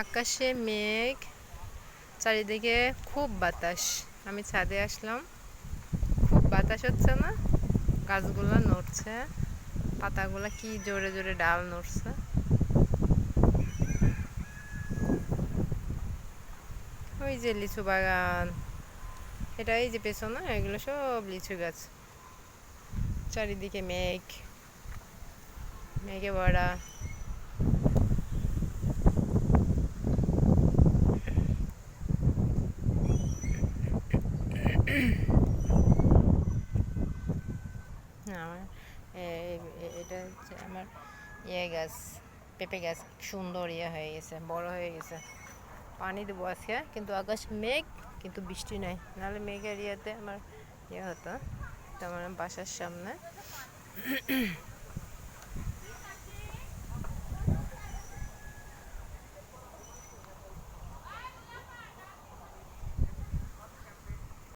আকাশে মেঘ, চারিদিকে খুব বাতাস। আমি ছাদে আসলাম, খুব বাতাস হচ্ছে না? গাছগুলো নড়ছে, পাতাগুলা কি জোরে জোরে ডাল নড়ছে। ওই যে লিচু বাগান, এটা এই যে পেছনে, এগুলো সব লিচু গাছ। চারিদিকে মেঘ, মেঘে ভরা। আমার এটা হচ্ছে আমার গাছ, পেঁপে গাছ। সুন্দর হয়ে গেছে, বড় হয়ে গেছে। পানি দেবো আজকে, কিন্তু আকাশ মেঘ, কিন্তু বৃষ্টি নাই। নাহলে মেঘের আমার হতো। তো আমার বাসার সামনে